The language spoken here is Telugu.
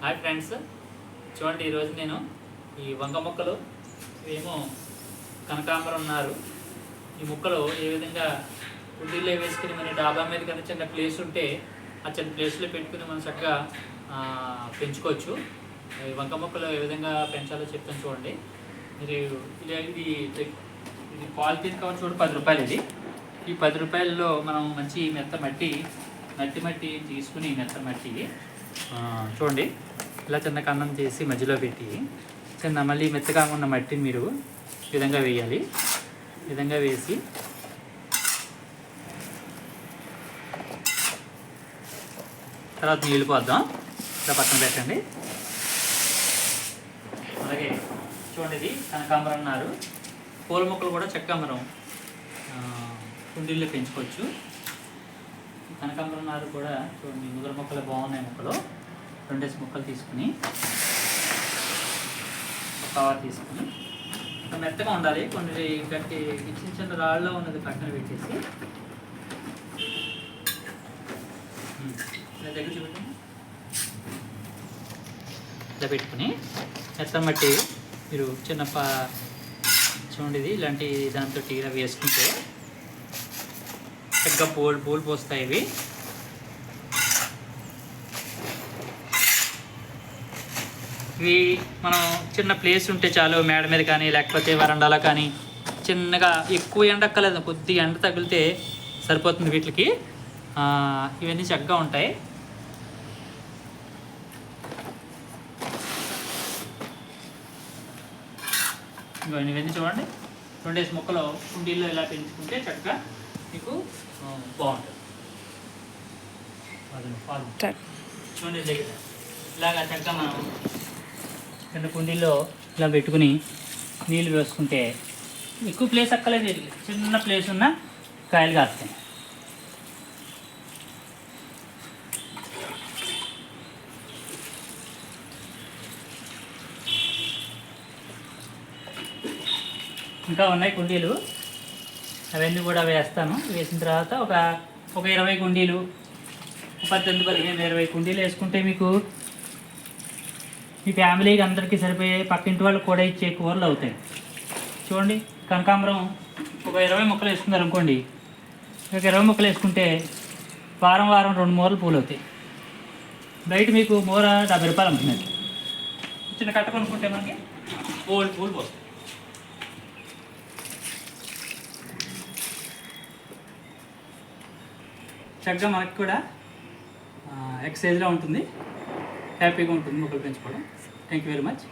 హాయ్ ఫ్రెండ్స్, చూడండి ఈరోజు నేను ఈ వంగ మొక్కలు ఏమో కనకాంబరం ఉన్నారు. ఈ మొక్కలు ఏ విధంగా కుండీల్లో వేసుకుని మన డాబా మీద కన్నా చిన్న ప్లేస్ ఉంటే ఆ చిన్న ప్లేస్లో పెట్టుకుని మనం చక్కగా పెంచుకోవచ్చు. ఈ వంగ మొక్కలు ఏ విధంగా పెంచాలో చెప్తాను చూడండి. మీరు ఇది ఇది పాలిథీన్ కవర్ చూడండి, 10 రూపాయలు. ఈ 10 రూపాయల్లో మనం మంచి నట్టి మట్టి తీసుకుని మెత్త మట్టి చూడండి ఇలా చిన్న కన్నం చేసి మధ్యలో పెట్టి మళ్ళీ మెత్తగా ఉన్న మట్టిని మీరు ఈ విధంగా వేయాలి. ఈ విధంగా వేసి తర్వాత నీళ్ళు పోద్దాం. ఇలా పక్కన పెట్టండి. అలాగే చూడండి, ఇది కనకాంబరం అన్నారు. పూల మొక్కలు కూడా చక్కగా మనం కుండీల్లో పెంచుకోవచ్చు. కనకాంబరం నారు కూడా చూడండి, ముద్ర మొక్కలు బాగున్నాయి. మొక్కలు 2 మొక్కలు తీసుకుని కవర్ తీసుకుని మెత్తగా ఉండాలి. కొన్ని గట్టి చిన్న రాళ్ళలో ఉన్నది పక్కన పెట్టేసి దగ్గర చూపెట్టండి. ఇలా పెట్టుకుని మెత్త మట్టి మీరు చిన్న చూడండి ఇలాంటి దాంతో ఇలా వేసుకుంటే చక్కగా పూలు పోస్తాయి. ఇవి మనం చిన్న ప్లేస్ ఉంటే చాలు, మేడ మీద కానీ లేకపోతే వరండాలో కానీ చిన్నగా ఎక్కువ ఎండక్కలేదు, కొద్దిగా ఎండ తగిలితే సరిపోతుంది. వీటికి ఇవన్నీ చక్కగా ఉంటాయి. ఇవన్నీ చూడండి, 2 మొక్కలు కుండీల్లో ఇలా పెంచుకుంటే చక్కగా మీకు బాగుంటుంది. చూడండి దగ్గర ఇలాగా చక్కగా మనం చిన్న కుండీల్లో ఇలా పెట్టుకుని నీళ్ళు వేసుకుంటే ఎక్కువ ప్లేస్ అక్కలేదు, చిన్న ప్లేస్ ఉన్న కాయలు కాస్తాయి. ఇంకా ఉన్నాయి కుండీలు, అవన్నీ కూడా వేస్తాను. వేసిన తర్వాత ఒక 20 కుండీలు, 18, 15, 20 కుండీలు వేసుకుంటే మీకు మీ ఫ్యామిలీకి అందరికీ సరిపోయే, పక్కింటి వాళ్ళు కూడా ఇచ్చే కూరలు అవుతాయి. చూడండి, కనకాంబరం ఒక 20 మొక్కలు వేసుకున్నారు అనుకోండి. ఒక 20 మొక్కలు వేసుకుంటే వారం 2 మూరలు పూలు అవుతాయి. బయట మీకు మూర 70 రూపాయలు అమ్ముతున్నారు. చిన్న కట్ట కొనుక్కుంటే మనకి పూలు పోస్తాయి. చక్కగా మనకి కూడా ఎక్సైజ్లో ఉంటుంది, హ్యాపీగా ఉంటుంది మొక్కలు పెంచుకోవడం. Thank you very much.